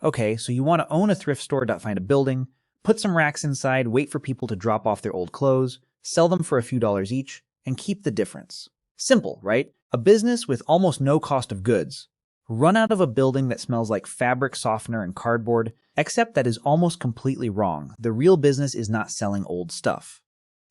Okay, so you want to own a thrift store, find a building, put some racks inside, wait for people to drop off their old clothes, sell them for a few dollars each, and keep the difference. Simple, right? A business with almost no cost of goods. Run out of a building that smells like fabric softener and cardboard, except that is almost completely wrong. The real business is not selling old stuff.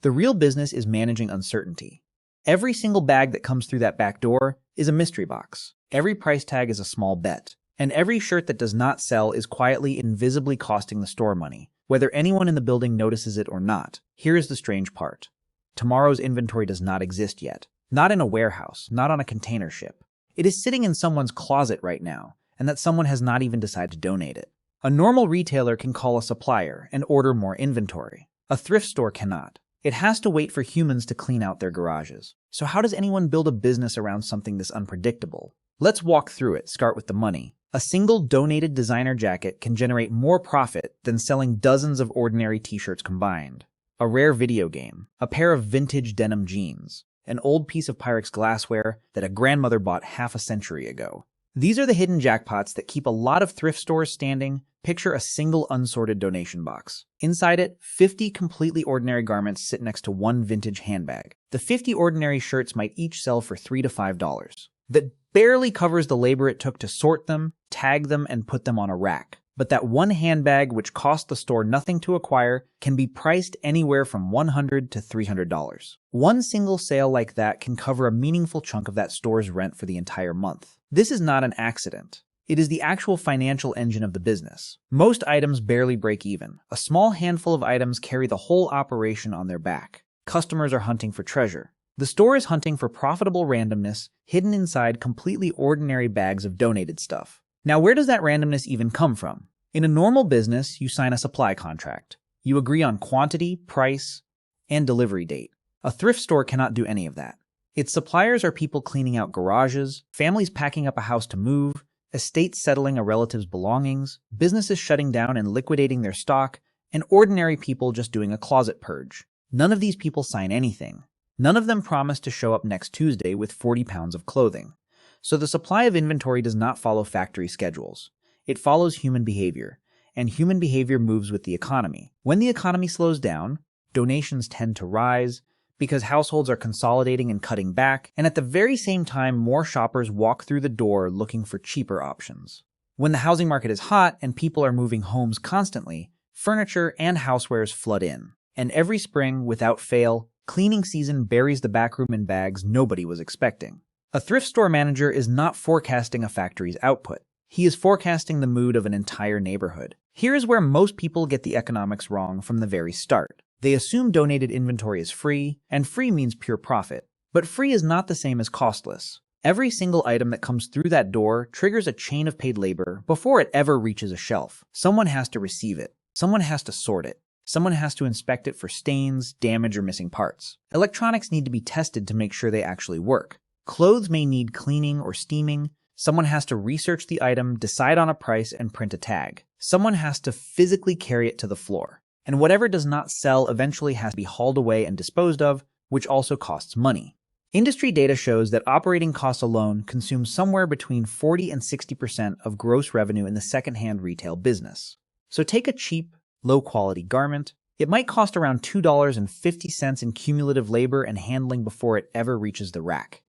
The real business is managing uncertainty. Every single bag that comes through that back door is a mystery box. Every price tag is a small bet. And every shirt that does not sell is quietly, invisibly costing the store money, whether anyone in the building notices it or not. Here is the strange part. Tomorrow's inventory does not exist yet. Not in a warehouse, not on a container ship. It is sitting in someone's closet right now, and that someone has not even decided to donate it. A normal retailer can call a supplier and order more inventory. A thrift store cannot. It has to wait for humans to clean out their garages. So how does anyone build a business around something this unpredictable? Let's walk through it. Start with the money. A single donated designer jacket can generate more profit than selling dozens of ordinary t-shirts combined. A rare video game, a pair of vintage denim jeans, an old piece of Pyrex glassware that a grandmother bought half a century ago. These are the hidden jackpots that keep a lot of thrift stores standing. Picture a single unsorted donation box. Inside it, 50 completely ordinary garments sit next to one vintage handbag. The 50 ordinary shirts might each sell for $3 to $5. That barely covers the labor it took to sort them, tag them, and put them on a rack. But that one handbag, which cost the store nothing to acquire, can be priced anywhere from $100 to $300. One single sale like that can cover a meaningful chunk of that store's rent for the entire month. This is not an accident. It is the actual financial engine of the business. Most items barely break even. A small handful of items carry the whole operation on their back. Customers are hunting for treasure. The store is hunting for profitable randomness hidden inside completely ordinary bags of donated stuff. Now, where does that randomness even come from? In a normal business, you sign a supply contract. You agree on quantity, price, and delivery date. A thrift store cannot do any of that. Its suppliers are people cleaning out garages, families packing up a house to move, estates settling a relative's belongings, businesses shutting down and liquidating their stock, and ordinary people just doing a closet purge. None of these people sign anything. None of them promise to show up next Tuesday with 40 pounds of clothing. So the supply of inventory does not follow factory schedules. It follows human behavior, and human behavior moves with the economy. When the economy slows down, donations tend to rise because households are consolidating and cutting back, and at the very same time, more shoppers walk through the door looking for cheaper options. When the housing market is hot and people are moving homes constantly, furniture and housewares flood in. And every spring, without fail, cleaning season buries the backroom in bags nobody was expecting. A thrift store manager is not forecasting a factory's output. He is forecasting the mood of an entire neighborhood. Here is where most people get the economics wrong from the very start. They assume donated inventory is free, and free means pure profit. But free is not the same as costless. Every single item that comes through that door triggers a chain of paid labor before it ever reaches a shelf. Someone has to receive it. Someone has to sort it. Someone has to inspect it for stains, damage, or missing parts. Electronics need to be tested to make sure they actually work. Clothes may need cleaning or steaming. Someone has to research the item, decide on a price, and print a tag. Someone has to physically carry it to the floor. And whatever does not sell eventually has to be hauled away and disposed of, which also costs money. Industry data shows that operating costs alone consume somewhere between 40 and 60% of gross revenue in the secondhand retail business. So take a cheap, low-quality garment. It might cost around $2.50 in cumulative labor and handling before it ever reaches the rack.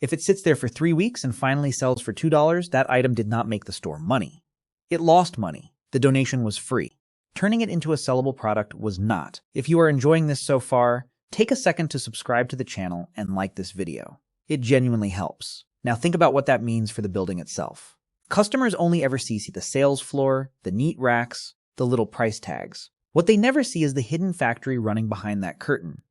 If it sits there for 3 weeks and finally sells for $2, that item did not make the store money. It lost money. The donation was free. Turning it into a sellable product was not. If you are enjoying this so far, take a second to subscribe to the channel and like this video. It genuinely helps. Now think about what that means for the building itself. Customers only ever see the sales floor, the neat racks, the little price tags. What they never see is the hidden factory running behind that curtain.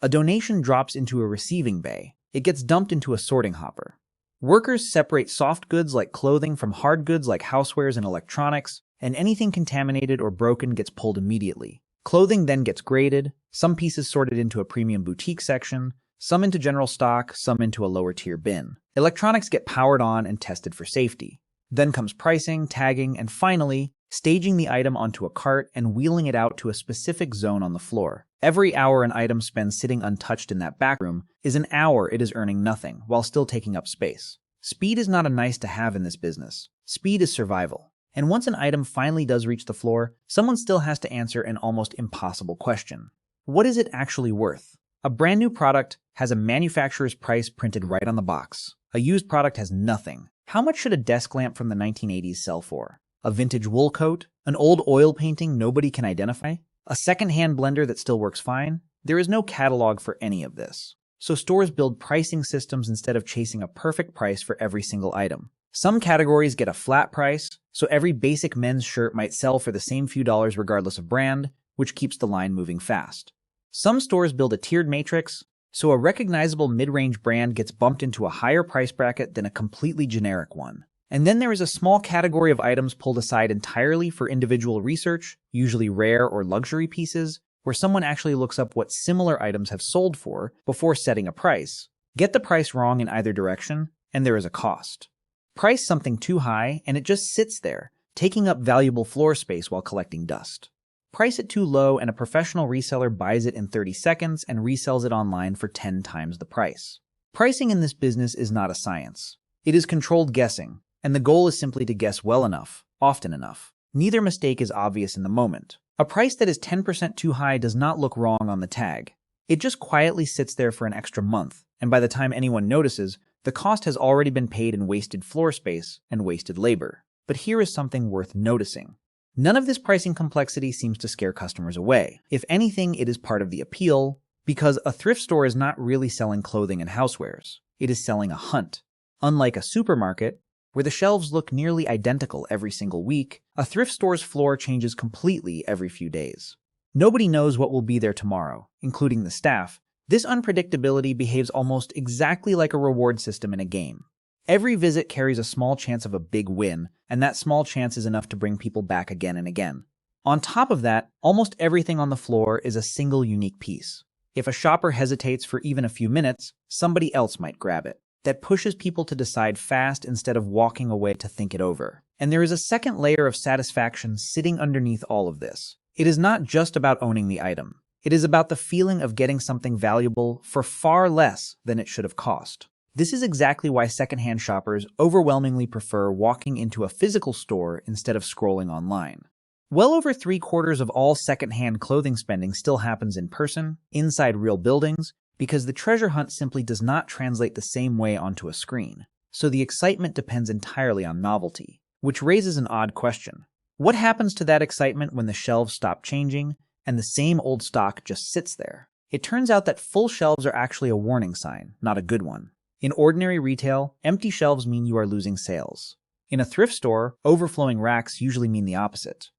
A donation drops into a receiving bay. It gets dumped into a sorting hopper. Workers separate soft goods like clothing from hard goods like housewares and electronics, and anything contaminated or broken gets pulled immediately. Clothing then gets graded, some pieces sorted into a premium boutique section, some into general stock, some into a lower tier bin. Electronics get powered on and tested for safety. Then comes pricing, tagging, and finally, staging the item onto a cart and wheeling it out to a specific zone on the floor. Every hour an item spends sitting untouched in that back room is an hour it is earning nothing, while still taking up space. Speed is not a nice to have in this business. Speed is survival. And once an item finally does reach the floor, someone still has to answer an almost impossible question. What is it actually worth? A brand new product has a manufacturer's price printed right on the box. A used product has nothing. How much should a desk lamp from the 1980s sell for? A vintage wool coat? An old oil painting nobody can identify? A secondhand blender that still works fine? There is no catalog for any of this. So stores build pricing systems instead of chasing a perfect price for every single item. Some categories get a flat price, so every basic men's shirt might sell for the same few dollars regardless of brand, which keeps the line moving fast. Some stores build a tiered matrix, so a recognizable mid-range brand gets bumped into a higher price bracket than a completely generic one. And then there is a small category of items pulled aside entirely for individual research, usually rare or luxury pieces, where someone actually looks up what similar items have sold for before setting a price. Get the price wrong in either direction, and there is a cost. Price something too high, and it just sits there, taking up valuable floor space while collecting dust. Price it too low, and a professional reseller buys it in 30 seconds and resells it online for 10 times the price. Pricing in this business is not a science. It is controlled guessing, and the goal is simply to guess well enough, often enough. Neither mistake is obvious in the moment. A price that is 10% too high does not look wrong on the tag. It just quietly sits there for an extra month, and by the time anyone notices, the cost has already been paid in wasted floor space and wasted labor. But here is something worth noticing. None of this pricing complexity seems to scare customers away. If anything, it is part of the appeal, because a thrift store is not really selling clothing and housewares. It is selling a hunt. Unlike a supermarket, where the shelves look nearly identical every single week, a thrift store's floor changes completely every few days. Nobody knows what will be there tomorrow, including the staff. This unpredictability behaves almost exactly like a reward system in a game. Every visit carries a small chance of a big win, and that small chance is enough to bring people back again and again. On top of that, almost everything on the floor is a single unique piece. If a shopper hesitates for even a few minutes, somebody else might grab it. That pushes people to decide fast instead of walking away to think it over. And there is a second layer of satisfaction sitting underneath all of this. It is not just about owning the item. It is about the feeling of getting something valuable for far less than it should have cost. This is exactly why secondhand shoppers overwhelmingly prefer walking into a physical store instead of scrolling online. Well over 3/4 of all secondhand clothing spending still happens in person, inside real buildings, because the treasure hunt simply does not translate the same way onto a screen. So the excitement depends entirely on novelty, which raises an odd question. What happens to that excitement when the shelves stop changing and the same old stock just sits there? It turns out that full shelves are actually a warning sign, not a good one. In ordinary retail, empty shelves mean you are losing sales. In a thrift store, overflowing racks usually mean the opposite.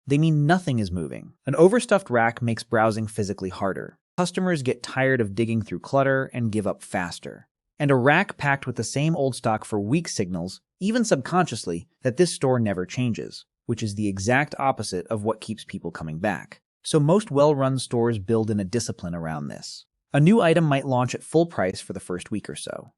They mean nothing is moving. An overstuffed rack makes browsing physically harder. Customers get tired of digging through clutter and give up faster. And a rack packed with the same old stock for weeks signals, even subconsciously, that this store never changes, which is the exact opposite of what keeps people coming back. So most well-run stores build in a discipline around this. A new item might launch at full price for the first week or so.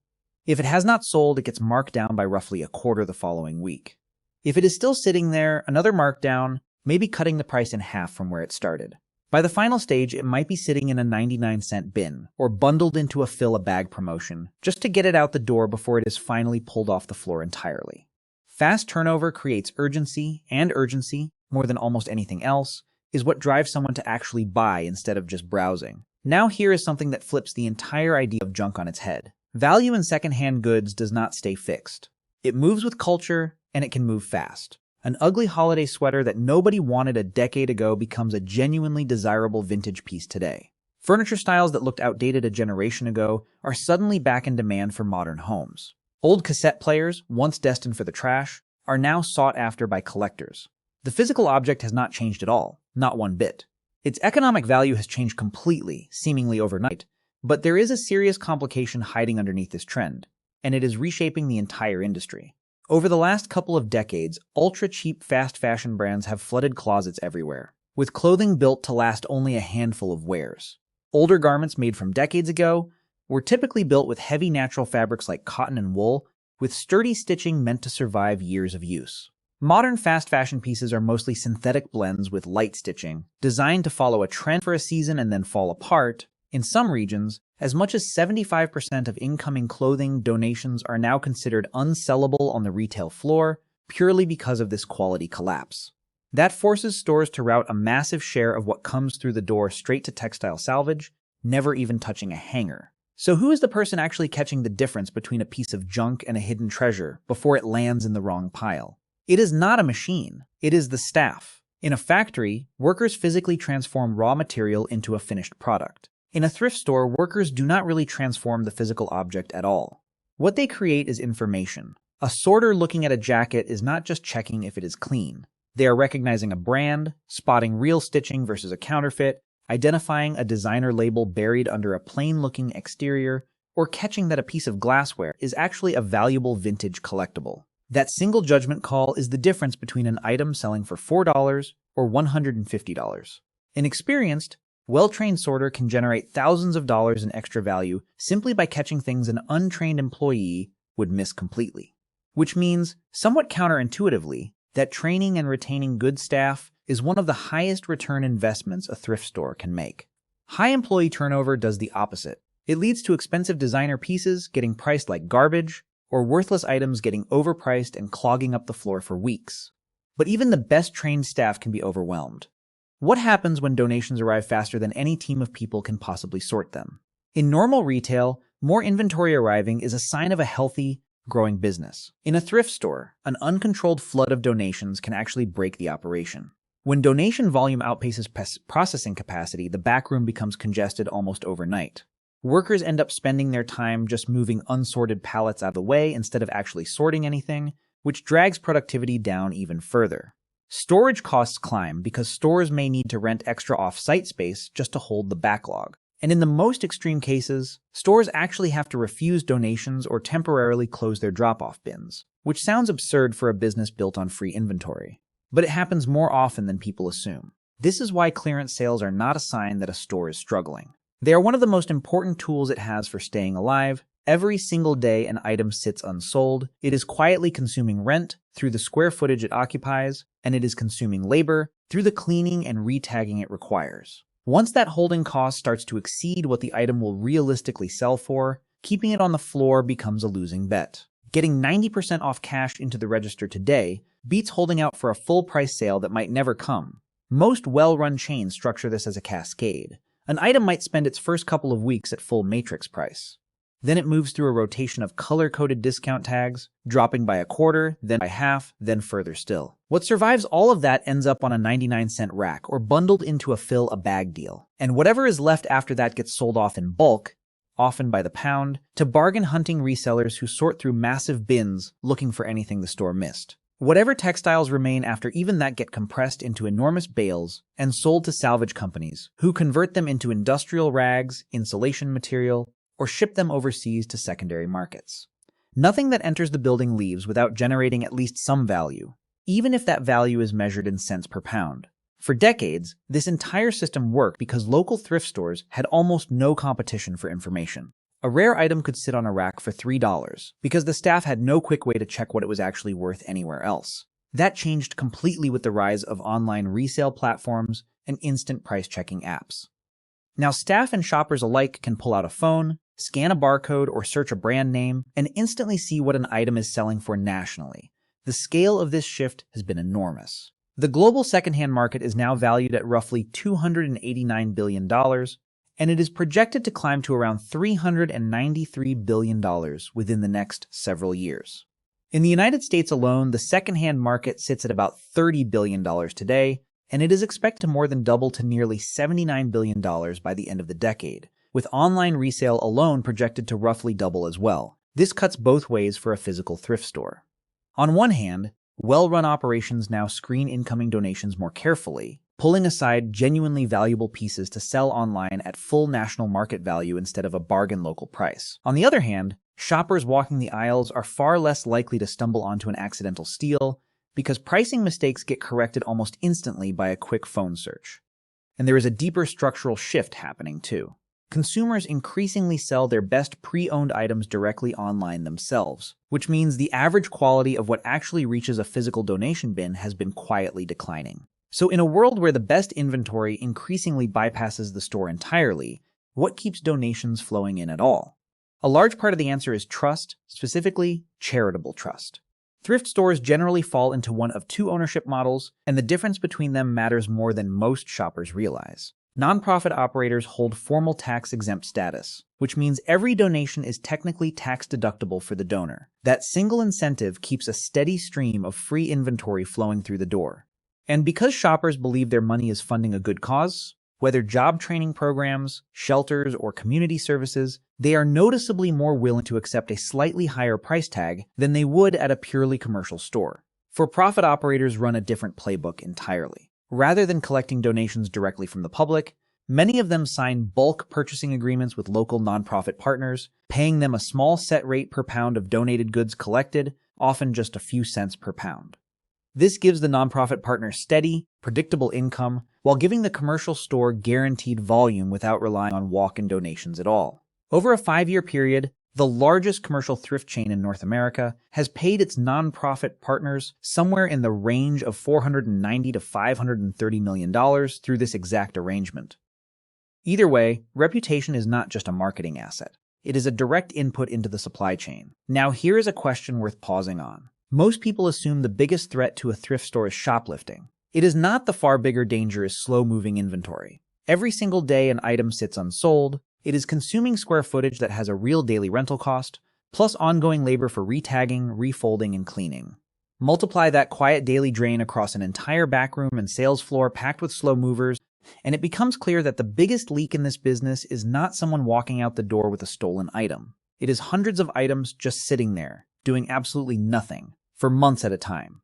If it has not sold, it gets marked down by roughly a quarter the following week. If it is still sitting there, another markdown, maybe cutting the price in half from where it started. By the final stage, it might be sitting in a 99-cent bin, or bundled into a fill-a-bag promotion, just to get it out the door before it is finally pulled off the floor entirely. Fast turnover creates urgency, and urgency, more than almost anything else, is what drives someone to actually buy instead of just browsing. Now here is something that flips the entire idea of junk on its head. Value in secondhand goods does not stay fixed. It moves with culture, and it can move fast. An ugly holiday sweater that nobody wanted a decade ago becomes a genuinely desirable vintage piece today. Furniture styles that looked outdated a generation ago are suddenly back in demand for modern homes. Old cassette players, once destined for the trash, are now sought after by collectors. The physical object has not changed at all, not one bit. Its economic value has changed completely, seemingly overnight, but there is a serious complication hiding underneath this trend, and it is reshaping the entire industry. Over the last couple of decades, ultra-cheap fast fashion brands have flooded closets everywhere, with clothing built to last only a handful of wears. Older garments made from decades ago were typically built with heavy natural fabrics like cotton and wool, with sturdy stitching meant to survive years of use. Modern fast fashion pieces are mostly synthetic blends with light stitching, designed to follow a trend for a season and then fall apart. In some regions, as much as 75% of incoming clothing donations are now considered unsellable on the retail floor purely because of this quality collapse. That forces stores to route a massive share of what comes through the door straight to textile salvage, never even touching a hanger. So who is the person actually catching the difference between a piece of junk and a hidden treasure before it lands in the wrong pile? It is not a machine, it is the staff. In a factory, workers physically transform raw material into a finished product. In a thrift store, workers do not really transform the physical object at all. What they create is information. A sorter looking at a jacket is not just checking if it is clean. They are recognizing a brand, spotting real stitching versus a counterfeit, identifying a designer label buried under a plain-looking exterior, or catching that a piece of glassware is actually a valuable vintage collectible. That single judgment call is the difference between an item selling for $4 or $150. An experienced, well-trained sorter can generate thousands of dollars in extra value simply by catching things an untrained employee would miss completely. Which means, somewhat counterintuitively, that training and retaining good staff is one of the highest return investments a thrift store can make. High employee turnover does the opposite. It leads to expensive designer pieces getting priced like garbage, or worthless items getting overpriced and clogging up the floor for weeks. But even the best trained staff can be overwhelmed. What happens when donations arrive faster than any team of people can possibly sort them? In normal retail, more inventory arriving is a sign of a healthy, growing business. In a thrift store, an uncontrolled flood of donations can actually break the operation. When donation volume outpaces processing capacity, the backroom becomes congested almost overnight. Workers end up spending their time just moving unsorted pallets out of the way instead of actually sorting anything, which drags productivity down even further. Storage costs climb because stores may need to rent extra off-site space just to hold the backlog. And in the most extreme cases, stores actually have to refuse donations or temporarily close their drop-off bins, which sounds absurd for a business built on free inventory. But it happens more often than people assume. This is why clearance sales are not a sign that a store is struggling. They are one of the most important tools it has for staying alive. Every single day an item sits unsold, it is quietly consuming rent through the square footage it occupies, and it is consuming labor through the cleaning and retagging it requires. Once that holding cost starts to exceed what the item will realistically sell for, keeping it on the floor becomes a losing bet. Getting 90% off cash into the register today beats holding out for a full-price sale that might never come. Most well-run chains structure this as a cascade. An item might spend its first couple of weeks at full matrix price. Then it moves through a rotation of color-coded discount tags, dropping by a quarter, then by half, then further still. What survives all of that ends up on a 99-cent rack or bundled into a fill-a-bag deal. And whatever is left after that gets sold off in bulk, often by the pound, to bargain-hunting resellers who sort through massive bins looking for anything the store missed. Whatever textiles remain after even that get compressed into enormous bales and sold to salvage companies, who convert them into industrial rags, insulation material, or ship them overseas to secondary markets. Nothing that enters the building leaves without generating at least some value, even if that value is measured in cents per pound. For decades, this entire system worked because local thrift stores had almost no competition for information. A rare item could sit on a rack for $3 because the staff had no quick way to check what it was actually worth anywhere else. That changed completely with the rise of online resale platforms and instant price-checking apps. Now, staff and shoppers alike can pull out a phone, scan a barcode, or search a brand name, and instantly see what an item is selling for nationally. The scale of this shift has been enormous. The global secondhand market is now valued at roughly $289 billion, and it is projected to climb to around $393 billion within the next several years. In the United States alone, the secondhand market sits at about $30 billion today, and it is expected to more than double to nearly $79 billion by the end of the decade, with online resale alone projected to roughly double as well. This cuts both ways for a physical thrift store. On one hand, well-run operations now screen incoming donations more carefully, pulling aside genuinely valuable pieces to sell online at full national market value instead of a bargain local price. On the other hand, shoppers walking the aisles are far less likely to stumble onto an accidental steal because pricing mistakes get corrected almost instantly by a quick phone search. And there is a deeper structural shift happening too. Consumers increasingly sell their best pre-owned items directly online themselves, which means the average quality of what actually reaches a physical donation bin has been quietly declining. So in a world where the best inventory increasingly bypasses the store entirely, what keeps donations flowing in at all? A large part of the answer is trust, specifically charitable trust. Thrift stores generally fall into one of two ownership models, and the difference between them matters more than most shoppers realize. Nonprofit operators hold formal tax-exempt status, which means every donation is technically tax-deductible for the donor. That single incentive keeps a steady stream of free inventory flowing through the door. And because shoppers believe their money is funding a good cause, whether job training programs, shelters, or community services, they are noticeably more willing to accept a slightly higher price tag than they would at a purely commercial store. For-profit operators run a different playbook entirely. Rather than collecting donations directly from the public, many of them sign bulk purchasing agreements with local nonprofit partners, paying them a small set rate per pound of donated goods collected, often just a few cents per pound. This gives the nonprofit partner steady, predictable income, while giving the commercial store guaranteed volume without relying on walk-in donations at all. Over a 5-year period, the largest commercial thrift chain in North America has paid its nonprofit partners somewhere in the range of $490 to $530 million through this exact arrangement. Either way, reputation is not just a marketing asset. It is a direct input into the supply chain. Now here is a question worth pausing on. Most people assume the biggest threat to a thrift store is shoplifting. It is not. The far bigger danger is slow-moving inventory. Every single day an item sits unsold. It is consuming square footage that has a real daily rental cost, plus ongoing labor for retagging, refolding, and cleaning. Multiply that quiet daily drain across an entire backroom and sales floor packed with slow movers, and it becomes clear that the biggest leak in this business is not someone walking out the door with a stolen item. It is hundreds of items just sitting there, doing absolutely nothing, for months at a time.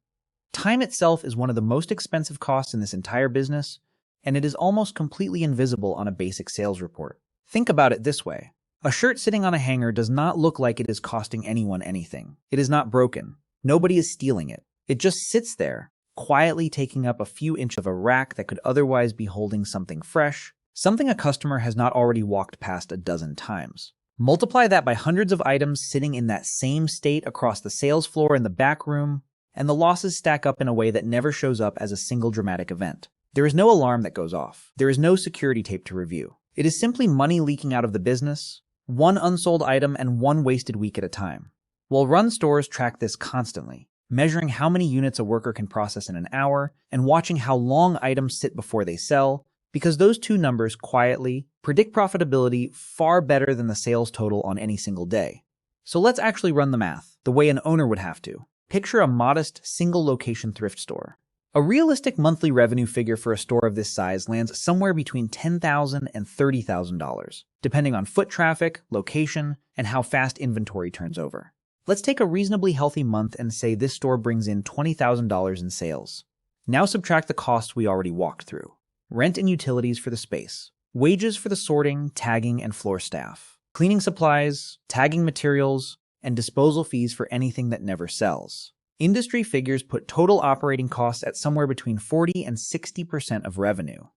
Time itself is one of the most expensive costs in this entire business, and it is almost completely invisible on a basic sales report. Think about it this way. A shirt sitting on a hanger does not look like it is costing anyone anything. It is not broken. Nobody is stealing it. It just sits there, quietly taking up a few inches of a rack that could otherwise be holding something fresh, something a customer has not already walked past a dozen times. Multiply that by hundreds of items sitting in that same state across the sales floor and the back room, and the losses stack up in a way that never shows up as a single dramatic event. There is no alarm that goes off. There is no security tape to review. It is simply money leaking out of the business, one unsold item and one wasted week at a time. Well-run stores track this constantly, measuring how many units a worker can process in an hour and watching how long items sit before they sell, because those two numbers quietly predict profitability far better than the sales total on any single day. So let's actually run the math, the way an owner would have to. Picture a modest, single-location thrift store. A realistic monthly revenue figure for a store of this size lands somewhere between $10,000 and $30,000, depending on foot traffic, location, and how fast inventory turns over. Let's take a reasonably healthy month and say this store brings in $20,000 in sales. Now subtract the costs we already walked through. Rent and utilities for the space, wages for the sorting, tagging, and floor staff, cleaning supplies, tagging materials, and disposal fees for anything that never sells. Industry figures put total operating costs at somewhere between 40 and 60% of revenue.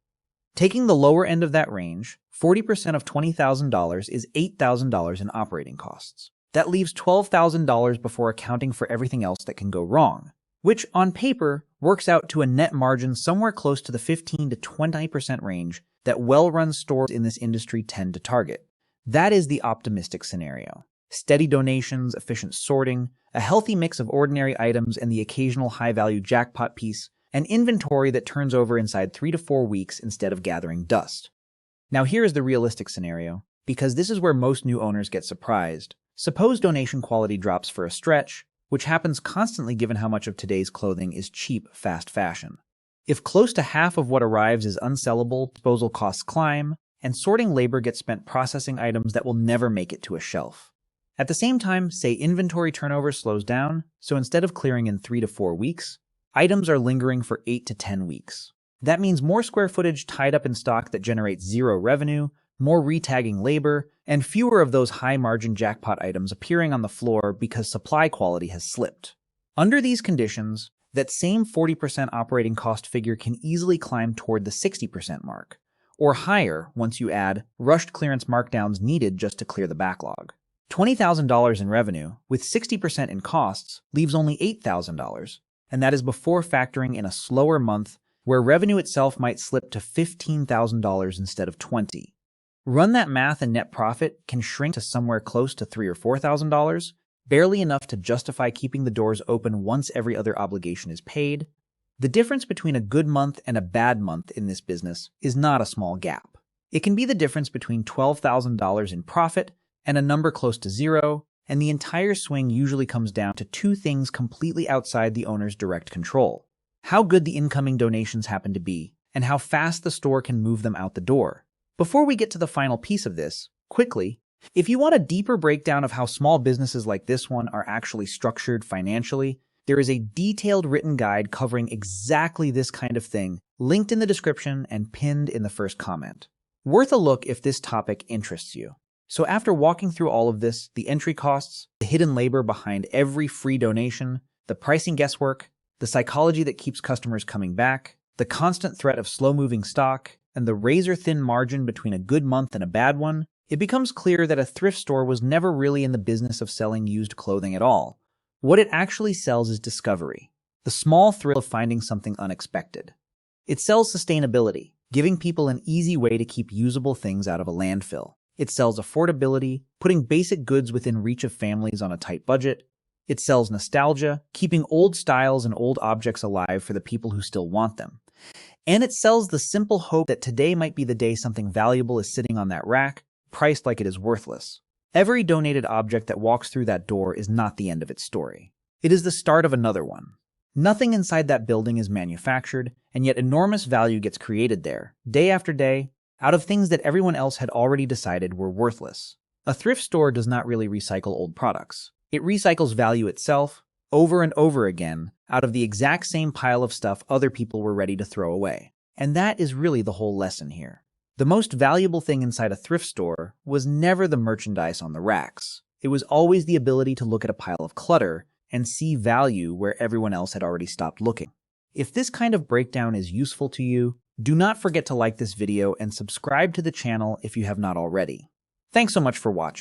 Taking the lower end of that range, 40% of $20,000 is $8,000 in operating costs. That leaves $12,000 before accounting for everything else that can go wrong, which on paper works out to a net margin somewhere close to the 15 to 20% range that well-run stores in this industry tend to target. That is the optimistic scenario. Steady donations, efficient sorting, a healthy mix of ordinary items and the occasional high-value jackpot piece, and inventory that turns over inside 3 to 4 weeks instead of gathering dust. Now here is the realistic scenario, because this is where most new owners get surprised. Suppose donation quality drops for a stretch, which happens constantly given how much of today's clothing is cheap, fast fashion. If close to half of what arrives is unsellable, disposal costs climb, and sorting labor gets spent processing items that will never make it to a shelf. At the same time, say inventory turnover slows down, so instead of clearing in 3 to 4 weeks, items are lingering for 8 to 10 weeks. That means more square footage tied up in stock that generates zero revenue, more retagging labor, and fewer of those high-margin jackpot items appearing on the floor because supply quality has slipped. Under these conditions, that same 40% operating cost figure can easily climb toward the 60% mark, or higher once you add rushed clearance markdowns needed just to clear the backlog. $20,000 in revenue, with 60% in costs, leaves only $8,000, and that is before factoring in a slower month where revenue itself might slip to $15,000 instead of $20,000. Run that math and net profit can shrink to somewhere close to $3,000 or $4,000, barely enough to justify keeping the doors open once every other obligation is paid. The difference between a good month and a bad month in this business is not a small gap. It can be the difference between $12,000 in profit and a number close to zero, and the entire swing usually comes down to two things completely outside the owner's direct control: how good the incoming donations happen to be, and how fast the store can move them out the door. Before we get to the final piece of this, quickly, if you want a deeper breakdown of how small businesses like this one are actually structured financially, there is a detailed written guide covering exactly this kind of thing, linked in the description and pinned in the first comment. Worth a look if this topic interests you. So after walking through all of this, the entry costs, the hidden labor behind every free donation, the pricing guesswork, the psychology that keeps customers coming back, the constant threat of slow-moving stock, and the razor-thin margin between a good month and a bad one, it becomes clear that a thrift store was never really in the business of selling used clothing at all. What it actually sells is discovery, the small thrill of finding something unexpected. It sells sustainability, giving people an easy way to keep usable things out of a landfill. It sells affordability, putting basic goods within reach of families on a tight budget. It sells nostalgia, keeping old styles and old objects alive for the people who still want them. And it sells the simple hope that today might be the day something valuable is sitting on that rack, priced like it is worthless. Every donated object that walks through that door is not the end of its story. It is the start of another one. Nothing inside that building is manufactured, and yet enormous value gets created there, day after day, out of things that everyone else had already decided were worthless. A thrift store does not really recycle old products. It recycles value itself, over and over again, out of the exact same pile of stuff other people were ready to throw away. And that is really the whole lesson here. The most valuable thing inside a thrift store was never the merchandise on the racks. It was always the ability to look at a pile of clutter and see value where everyone else had already stopped looking. If this kind of breakdown is useful to you, do not forget to like this video and subscribe to the channel if you have not already. Thanks so much for watching.